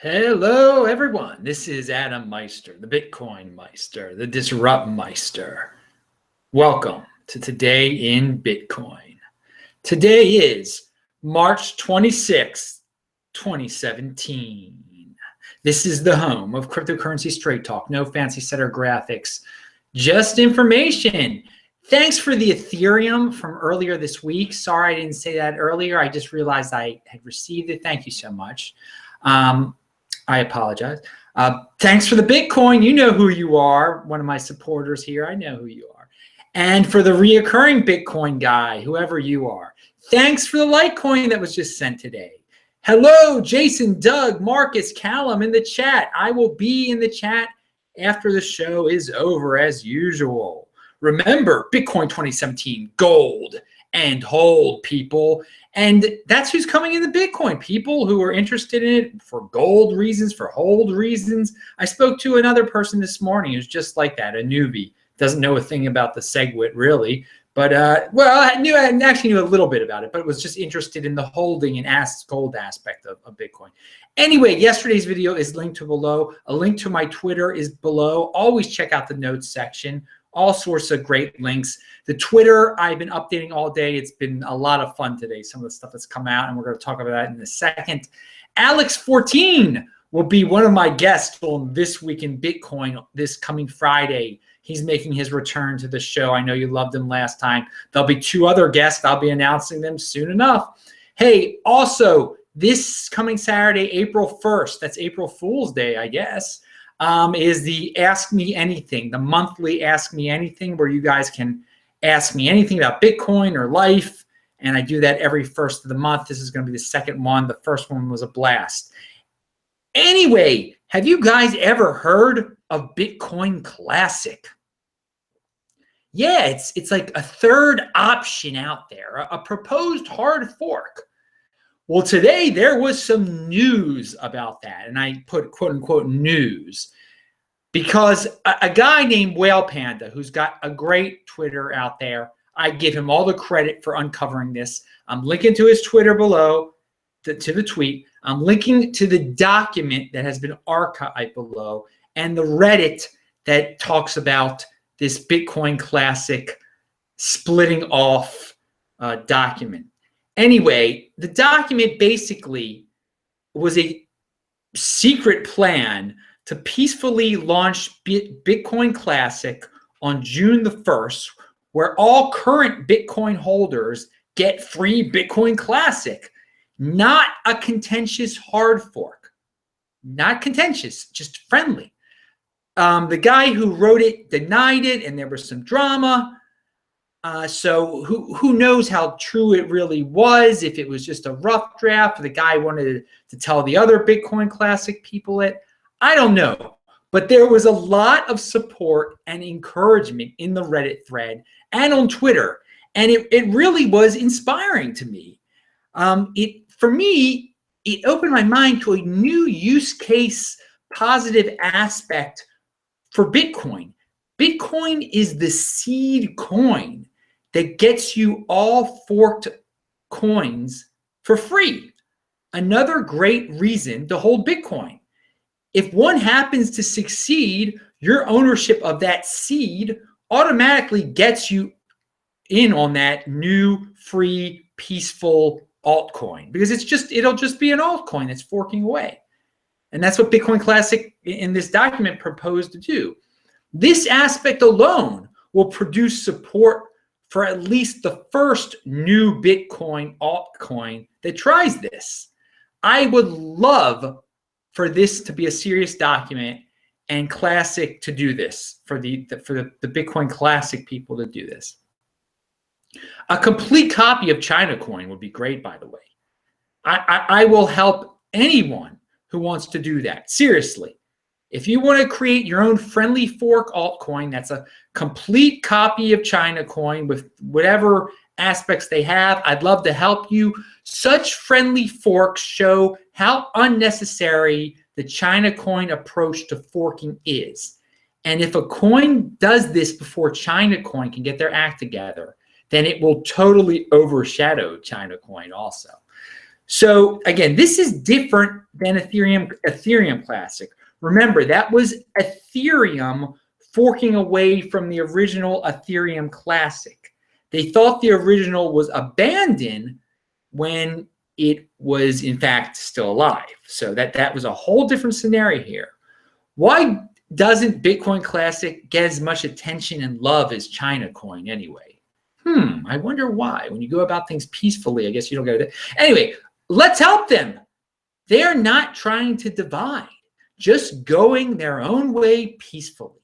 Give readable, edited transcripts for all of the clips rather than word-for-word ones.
Hello, everyone. This is Adam Meister, the Bitcoin Meister, the Disrupt Meister. Welcome to Today in Bitcoin. Today is March 26th, 2017. This is the home of cryptocurrency straight talk. No fancy setter graphics, just information. Thanks for the Ethereum from earlier this week. Sorry I didn't say that earlier. I just realized I had received it. Thank you so much. I apologize. Thanks for the Bitcoin. You know who you are. One of my supporters here. I know who you are. And for the reoccurring Bitcoin guy, whoever you are. Thanks for the Litecoin that was just sent today. Hello, Jason, Doug, Marcus, Callum in the chat. I will be in the chat after the show is over as usual. Remember, Bitcoin 2017, gold and hold, people. And that's who's coming into Bitcoin. People who are interested in it for gold reasons, for hold reasons. I spoke to another person this morning who's just like that, a newbie. Doesn't know a thing about the SegWit really. But, well, I actually knew a little bit about it, but was just interested in the holding and gold aspect of Bitcoin. Anyway, yesterday's video is linked to below. A link to my Twitter is below. Always check out the notes section. All sorts of great links. The Twitter, I've been updating all day. It's been a lot of fun today, some of the stuff that's come out, and we're going to talk about that in a second. Alex14 will be one of my guests on This Week in Bitcoin this coming Friday. He's making his return to the show. I know you loved him last time. There'll be two other guests. I'll be announcing them soon enough. Hey, also, this coming Saturday, April 1st, that's April Fool's Day, I guess, is the Ask Me Anything, the monthly Ask Me Anything, where you guys can ask me anything about Bitcoin or life. And I do that every first of the month. This is going to be the second one. The first one was a blast. Anyway, have you guys ever heard of Bitcoin Classic? Yeah, it's like a third option out there, a proposed hard fork. Well, today there was some news about that, and I put quote unquote news because a guy named Whale Panda, who's got a great Twitter out there, I give him all the credit for uncovering this. I'm linking to his Twitter below, to the tweet. I'm linking to the document that has been archived below and the Reddit that talks about this Bitcoin Classic splitting off document. Anyway, the document basically was a secret plan to peacefully launch Bitcoin Classic on June the 1st, where all current Bitcoin holders get free Bitcoin Classic. Not a contentious hard fork. Not contentious, just friendly. The guy who wrote it denied it, and there was some drama. So who knows how true it really was, if it was just a rough draft, the guy wanted to tell the other Bitcoin Classic people it. I don't know. But there was a lot of support and encouragement in the Reddit thread and on Twitter. And it really was inspiring to me. For me, it opened my mind to a new use case, positive aspect for Bitcoin. Bitcoin is the seed coin that gets you all forked coins for free. Another great reason to hold Bitcoin. If one happens to succeed, your ownership of that seed automatically gets you in on that new, free, peaceful altcoin, because it'll just be an altcoin that's forking away. And that's what Bitcoin Classic in this document proposed to do. This aspect alone will produce support for at least the first new Bitcoin altcoin that tries this. I would love for this to be a serious document and Classic to do this, for the Bitcoin Classic people to do this. A complete copy of Chinacoin would be great, by the way. I will help anyone who wants to do that. Seriously. If you want to create your own friendly fork altcoin that's a complete copy of Chinacoin with whatever aspects they have, I'd love to help you. Such friendly forks show how unnecessary the Chinacoin approach to forking is. And if a coin does this before Chinacoin can get their act together, then it will totally overshadow Chinacoin also. So again, this is different than Ethereum Classic. Remember, that was Ethereum forking away from the original Ethereum Classic. They thought the original was abandoned when it was in fact still alive. So that was a whole different scenario here. Why doesn't Bitcoin Classic get as much attention and love as Chinacoin anyway? I wonder why. When you go about things peacefully, I guess you don't get it. Anyway, let's help them. They're not trying to divide, just going their own way peacefully.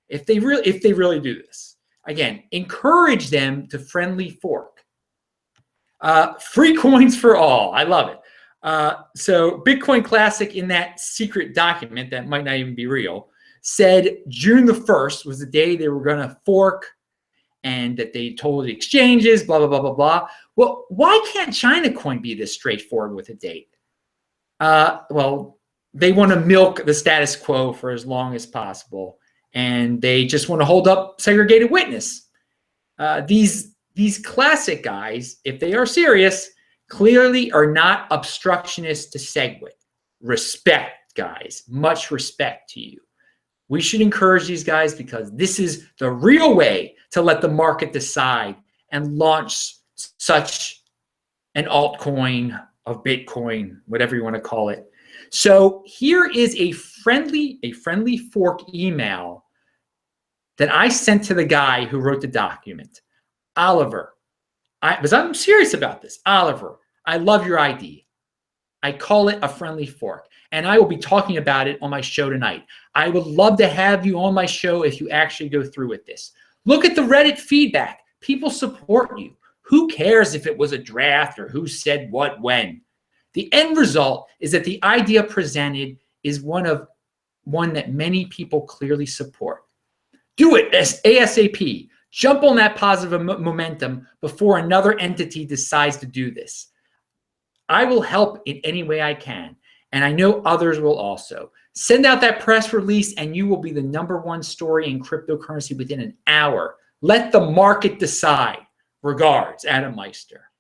If they really do this, again, encourage them to friendly fork. Free coins for all. I love it. So Bitcoin Classic, in that secret document that might not even be real, said June the 1st was the day they were going to fork, and that they told the exchanges, blah, blah, blah, blah, blah. Well, why can't Chinacoin be this straightforward with a date? Well, they want to milk the status quo for as long as possible, and they just want to hold up segregated witness. These classic guys, if they are serious, clearly are not obstructionists to SegWit. Respect, guys. Much respect to you. We should encourage these guys because this is the real way to let the market decide and launch such an altcoin of Bitcoin, whatever you want to call it. So here is a friendly fork email that I sent to the guy who wrote the document. Oliver, because I'm serious about this. Oliver, I love your ID. I call it a friendly fork, and I will be talking about it on my show tonight. I would love to have you on my show if you actually go through with this. Look at the Reddit feedback. People support you. Who cares if it was a draft or who said what when? The end result is that the idea presented is one that many people clearly support. Do it ASAP. Jump on that positive momentum before another entity decides to do this. I will help in any way I can, and I know others will also. Send out that press release, and you will be the #1 story in cryptocurrency within an hour. Let the market decide. Regards, Adam Meister.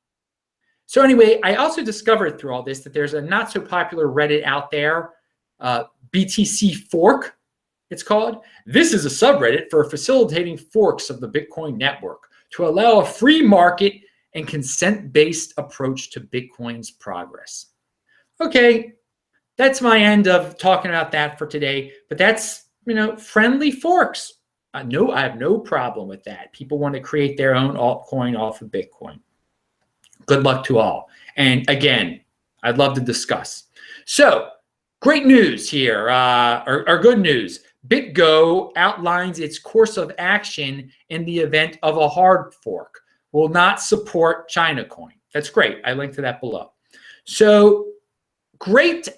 So anyway, I also discovered through all this that there's a not so popular Reddit out there, BTC Fork, it's called. This is a subreddit for facilitating forks of the Bitcoin network to allow a free market and consent-based approach to Bitcoin's progress. Okay, that's my end of talking about that for today. But that's, friendly forks. I have no problem with that. People want to create their own altcoin off of Bitcoin. Good luck to all. And again, I'd love to discuss. So, great news here, or good news. BitGo outlines its course of action in the event of a hard fork. Will not support Chinacoin. That's great. I linked to that below. So, great.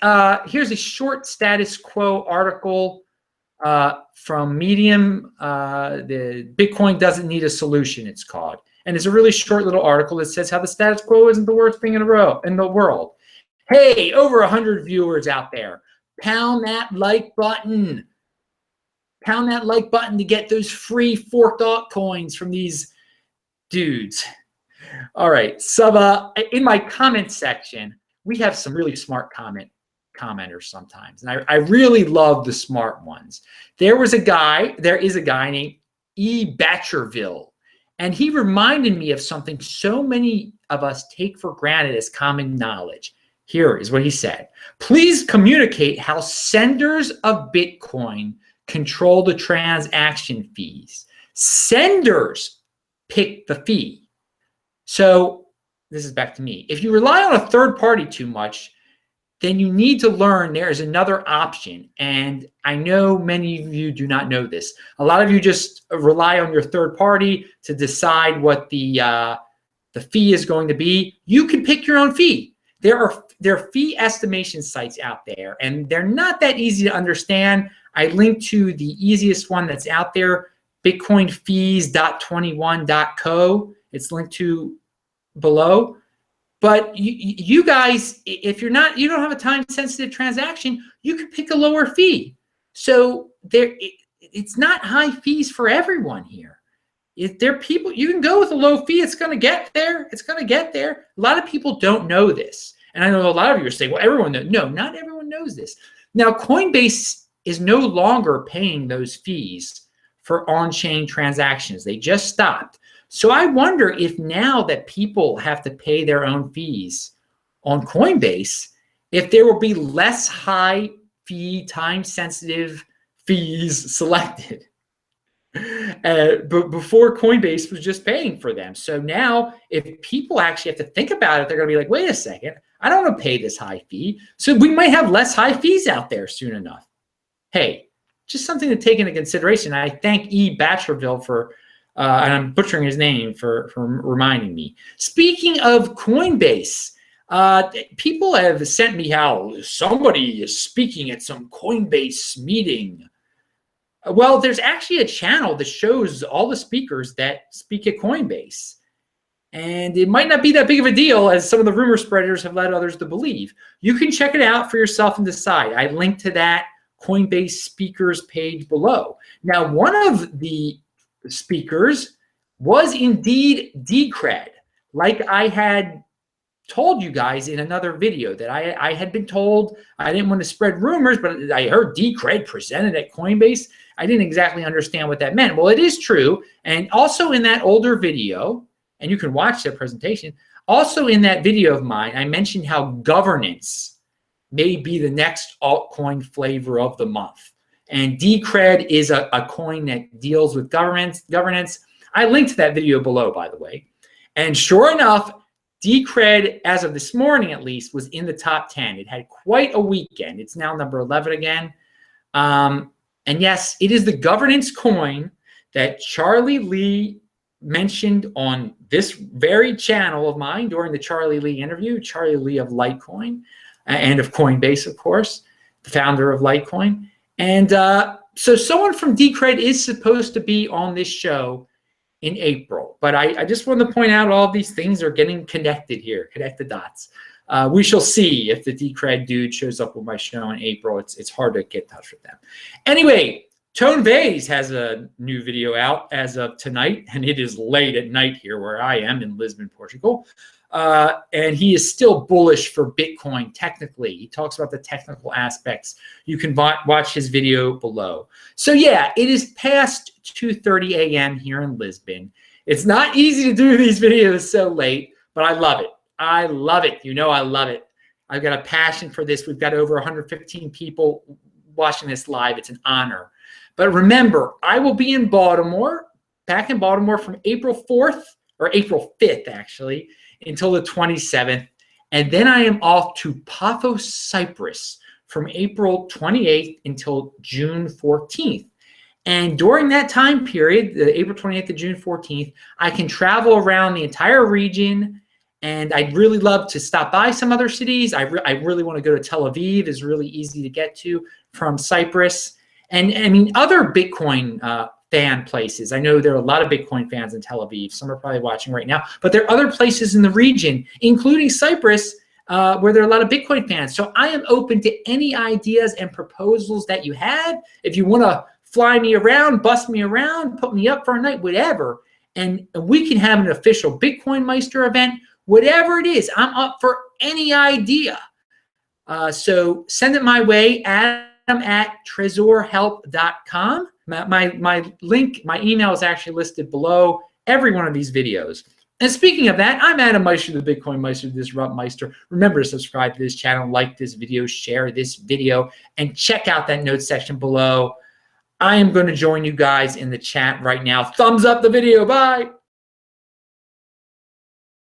Here's a short status quo article from Medium. The Bitcoin doesn't need a solution, it's called. And it's a really short little article that says how the status quo isn't the worst thing in the world. Hey, over 100 viewers out there. Pound that like button. Pound that like button to get those free forked altcoins from these dudes. All right. So in my comment section, we have some really smart commenters sometimes. And I really love the smart ones. There is a guy named E. Batcherville. And he reminded me of something so many of us take for granted as common knowledge. Here is what he said. Please communicate how senders of Bitcoin control the transaction fees. Senders pick the fee. So this is back to me. If you rely on a third party too much, then you need to learn there is another option. And I know many of you do not know this. A lot of you just rely on your third party to decide what the fee is going to be. You can pick your own fee. There are fee estimation sites out there, and they're not that easy to understand. I linked to the easiest one that's out there, bitcoinfees.21.co. It's linked to below. But you guys, if you don't have a time-sensitive transaction, you can pick a lower fee. So it's not high fees for everyone here. If there are people, you can go with a low fee. It's going to get there. It's going to get there. A lot of people don't know this. And I know a lot of you are saying, well, everyone knows. No, not everyone knows this. Now, Coinbase is no longer paying those fees for on-chain transactions. They just stopped. So I wonder if now that people have to pay their own fees on Coinbase, if there will be less high fee, time-sensitive fees selected. But before, Coinbase was just paying for them. So now if people actually have to think about it, they're going to be like, wait a second, I don't want to pay this high fee. So we might have less high fees out there soon enough. Hey, just something to take into consideration. I thank E. Batcherville for, and I'm butchering his name, for reminding me. Speaking of Coinbase, people have sent me how somebody is speaking at some Coinbase meeting. Well, there's actually a channel that shows all the speakers that speak at Coinbase. And it might not be that big of a deal as some of the rumor spreaders have led others to believe. You can check it out for yourself and decide. I linked to that Coinbase speakers page below. Now, one of the speakers was indeed Decred, like I had told you guys in another video that I had been told. I didn't want to spread rumors, but I heard Decred presented at Coinbase. I didn't exactly understand what that meant. Well, it is true. And also in that older video, and you can watch that presentation, also in that video of mine, I mentioned how governance may be the next altcoin flavor of the month. And Decred is a coin that deals with governance. I linked to that video below, by the way. And sure enough, Decred, as of this morning at least, was in the top 10. It had quite a weekend. It's now number 11 again. And yes, it is the governance coin that Charlie Lee mentioned on this very channel of mine during the Charlie Lee interview, Charlie Lee of Litecoin and of Coinbase, of course, the founder of Litecoin. And so someone from Decred is supposed to be on this show in April. But I just wanted to point out all these things are getting connected here, connect the dots. We shall see if the Decred dude shows up with my show in April. It's hard to get in touch with them. Anyway, Tone Vase has a new video out as of tonight, and it is late at night here where I am in Lisbon, Portugal. And he is still bullish for Bitcoin technically. He talks about the technical aspects. You can watch his video below. So yeah, it is past 2:30 a.m. here in Lisbon. It's not easy to do these videos so late, but I love it. I love it. You know I love it. I've got a passion for this. We've got over 115 people watching this live. It's an honor. But remember, I will be in Baltimore, back in Baltimore from April 4th, or April 5th actually, until the 27th. And then I am off to Paphos, Cyprus from April 28th until June 14th. And during that time period, the April 28th to June 14th, I can travel around the entire region. And I'd really love to stop by some other cities. I really want to go to Tel Aviv. It's really easy to get to from Cyprus. And I mean, other Bitcoin fan places. I know there are a lot of Bitcoin fans in Tel Aviv. Some are probably watching right now. But there are other places in the region, including Cyprus, where there are a lot of Bitcoin fans. So I am open to any ideas and proposals that you have. If you want to fly me around, bust me around, put me up for a night, whatever. And we can have an official Bitcoin Meister event. Whatever it is, I'm up for any idea. So send it my way, adam@tresorhelp.com. My link, my email is actually listed below every one of these videos. And speaking of that, I'm Adam Meister, the Bitcoin Meister, the Disrupt Meister. Remember to subscribe to this channel, like this video, share this video, and check out that notes section below. I am going to join you guys in the chat right now. Thumbs up the video. Bye.